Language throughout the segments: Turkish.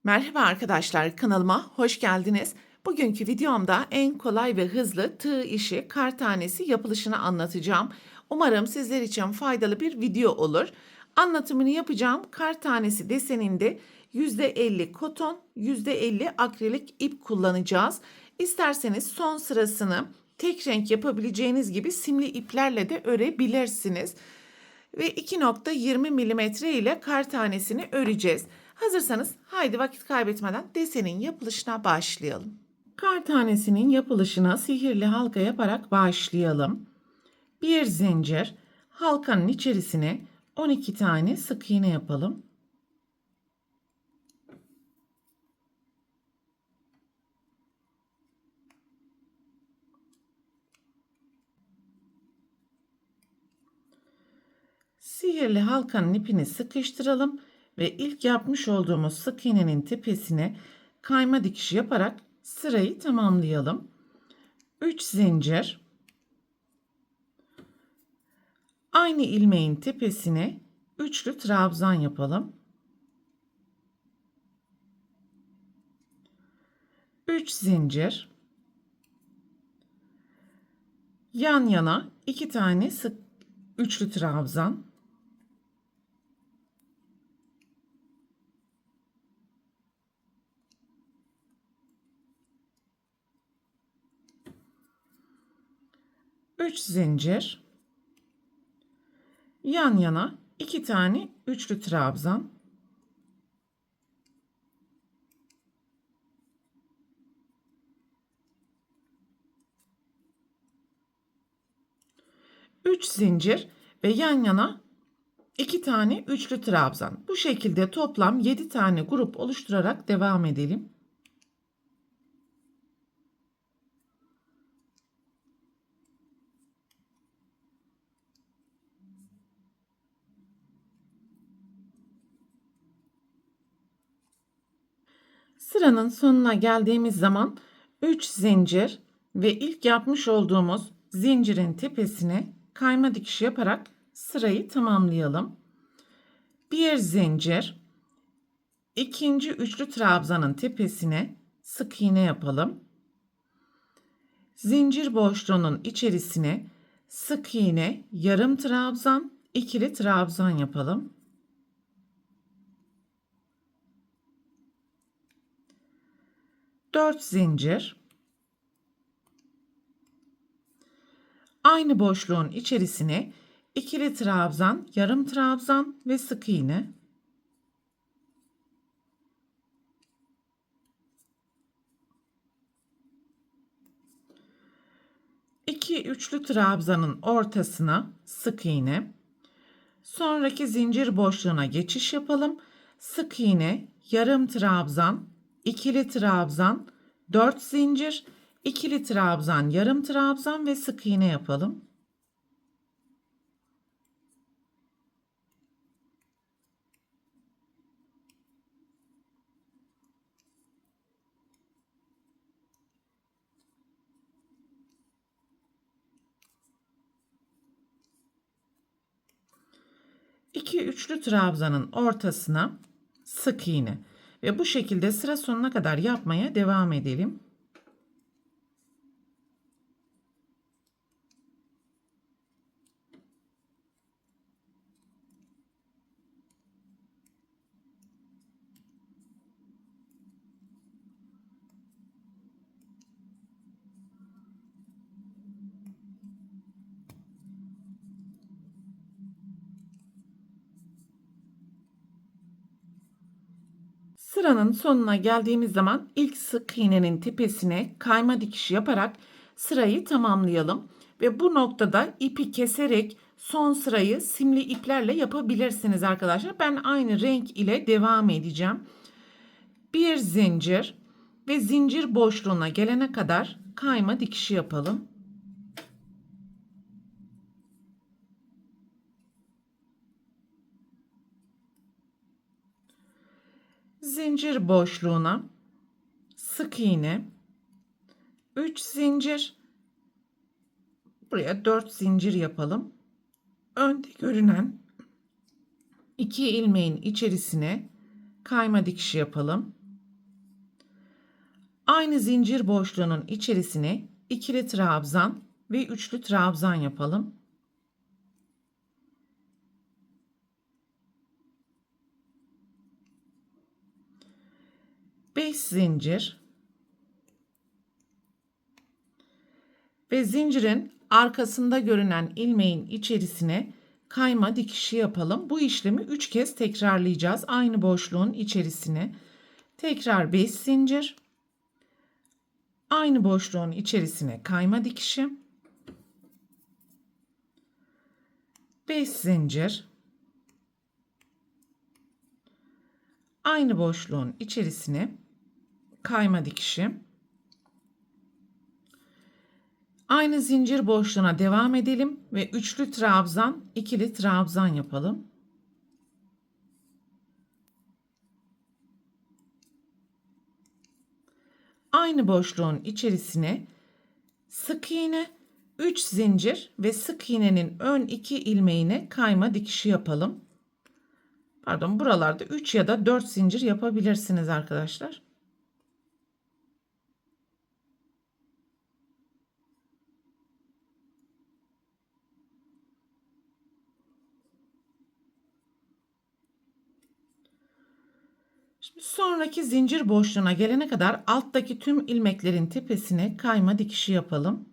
Merhaba arkadaşlar, kanalıma hoş geldiniz. Bugünkü videomda en kolay ve hızlı tığ işi kar tanesi yapılışını anlatacağım. Umarım sizler için faydalı bir video olur. Anlatımını yapacağım. Kar tanesi deseninde %50 koton, %50 akrilik ip kullanacağız. İsterseniz son sırasını tek renk yapabileceğiniz gibi simli iplerle de örebilirsiniz. Ve 2,20 milimetre ile kar tanesini öreceğiz. Hazırsanız haydi vakit kaybetmeden desenin yapılışına başlayalım. Kar tanesinin yapılışına sihirli halka yaparak başlayalım. Bir zincir, halkanın içerisine 12 tane sık iğne yapalım. Sihirli halkanın ipini sıkıştıralım ve ilk yapmış olduğumuz sık iğnenin tepesine kayma dikişi yaparak sırayı tamamlayalım. 3 zincir, aynı ilmeğin tepesine üçlü trabzan yapalım. 3 zincir, yan yana 2 tane sık üçlü trabzan, 3 zincir, yan yana 2 tane üçlü trabzan, 3 zincir ve yan yana 2 tane üçlü trabzan. Bu şekilde toplam 7 tane grup oluşturarak devam edelim. Sıranın sonuna geldiğimiz zaman 3 zincir ve ilk yapmış olduğumuz zincirin tepesine kayma dikişi yaparak sırayı tamamlayalım. Bir zincir, ikinci üçlü trabzanın tepesine sık iğne yapalım. Zincir boşluğunun içerisine sık iğne, yarım trabzan, ikili trabzan yapalım. 4 zincir, aynı boşluğun içerisine ikili trabzan, yarım trabzan ve sık iğne. 2 üçlü trabzanın ortasına sık iğne. Sonraki zincir boşluğuna geçiş yapalım. Sık iğne, yarım trabzan, ikili trabzan, 4 zincir, ikili trabzan, yarım trabzan ve sık iğne yapalım. İki üçlü trabzanın ortasına sık iğne ve bu şekilde sıra sonuna kadar yapmaya devam edelim. Sıranın sonuna geldiğimiz zaman ilk sık iğnenin tepesine kayma dikişi yaparak sırayı tamamlayalım. Ve bu noktada ipi keserek son sırayı simli iplerle yapabilirsiniz arkadaşlar. Ben aynı renk ile devam edeceğim. Bir zincir ve zincir boşluğuna gelene kadar kayma dikişi yapalım. Zincir boşluğuna sık iğne, 3 zincir, buraya 4 zincir yapalım. Önde görünen 2 ilmeğin içerisine kayma dikişi yapalım. Aynı zincir boşluğunun içerisine ikili trabzan ve üçlü trabzan yapalım. 5 zincir ve zincirin arkasında görünen ilmeğin içerisine kayma dikişi yapalım. Bu işlemi 3 kez tekrarlayacağız. Aynı boşluğun içerisine tekrar 5 zincir, aynı boşluğun içerisine kayma dikişi, 5 zincir, aynı boşluğun içerisine kayma dikişi, aynı zincir boşluğuna devam edelim ve üçlü trabzan, ikili trabzan yapalım. Aynı boşluğun içerisine sık iğne, 3 zincir ve sık iğnenin ön 2 ilmeğine kayma dikişi yapalım. Pardon, buralarda 3 ya da 4 zincir yapabilirsiniz arkadaşlar. Şimdi sonraki zincir boşluğuna gelene kadar alttaki tüm ilmeklerin tepesine kayma dikişi yapalım.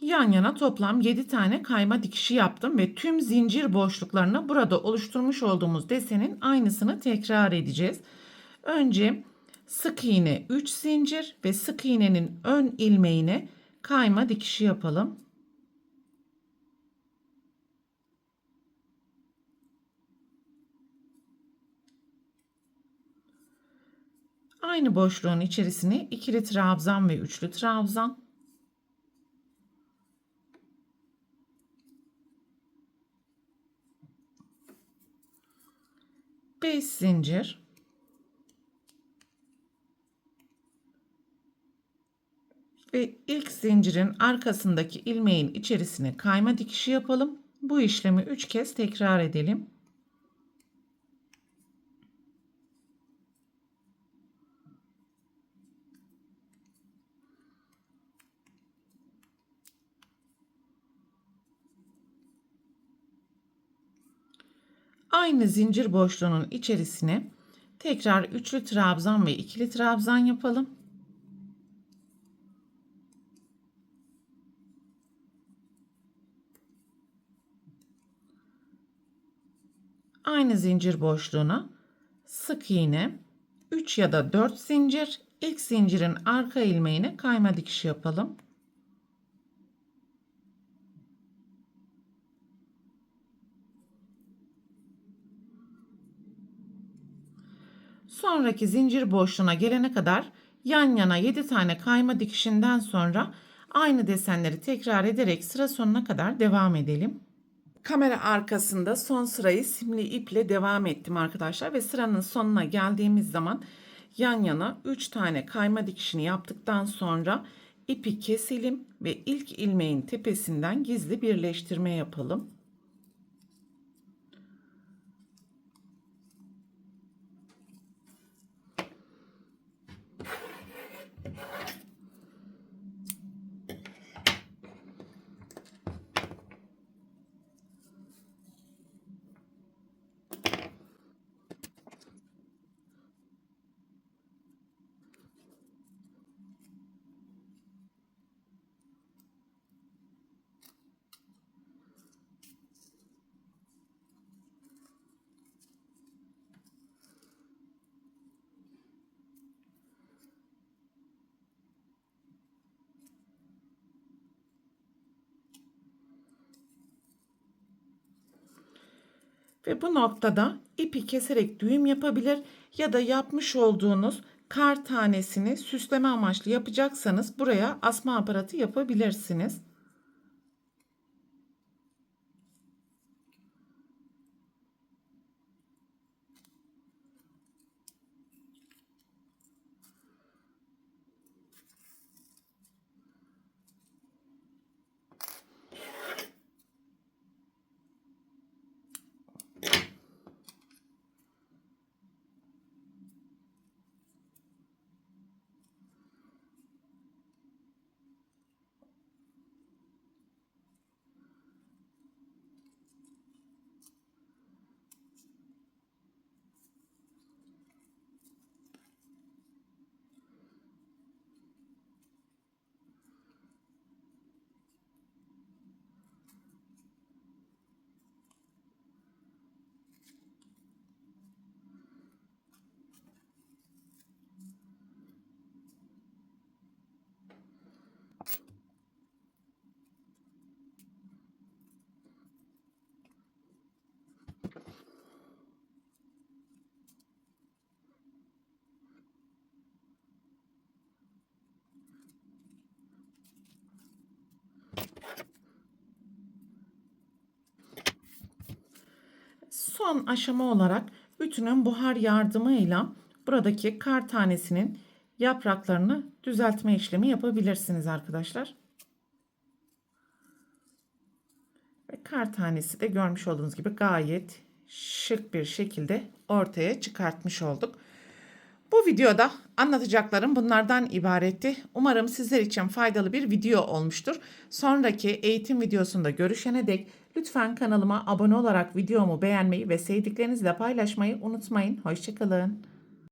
Yan yana toplam 7 tane kayma dikişi yaptım ve tüm zincir boşluklarına burada oluşturmuş olduğumuz desenin aynısını tekrar edeceğiz. Önce sık iğne 3 zincir ve sık iğnenin ön ilmeğine kayma dikişi yapalım. Aynı boşluğun içerisine ikili trabzan ve üçlü trabzan. 5 zincir ve ilk zincirin arkasındaki ilmeğin içerisine kayma dikişi yapalım. Bu işlemi 3 kez tekrar edelim. Aynı zincir boşluğunun içerisine tekrar üçlü trabzan ve ikili trabzan yapalım. Aynı zincir boşluğuna sık iğne 3 ya da 4 zincir, ilk zincirin arka ilmeğine kayma dikişi yapalım. Sonraki zincir boşluğuna gelene kadar yan yana 7 tane kayma dikişinden sonra aynı desenleri tekrar ederek sıra sonuna kadar devam edelim. Kamera arkasında son sırayı simli iple devam ettim arkadaşlar ve sıranın sonuna geldiğimiz zaman yan yana 3 tane kayma dikişini yaptıktan sonra ipi keselim ve ilk ilmeğin tepesinden gizli birleştirme yapalım. Ve bu noktada ipi keserek düğüm yapabilir ya da yapmış olduğunuz kar tanesini süsleme amaçlı yapacaksanız buraya asma aparatı yapabilirsiniz. Son aşama olarak ütünün buhar yardımıyla buradaki kar tanesinin yapraklarını düzeltme işlemi yapabilirsiniz arkadaşlar. Ve kar tanesi de görmüş olduğunuz gibi gayet şık bir şekilde ortaya çıkartmış olduk. Bu videoda anlatacaklarım bunlardan ibaretti. Umarım sizler için faydalı bir video olmuştur. Sonraki eğitim videosunda görüşene dek lütfen kanalıma abone olarak videomu beğenmeyi ve sevdiklerinizle paylaşmayı unutmayın. Hoşça kalın.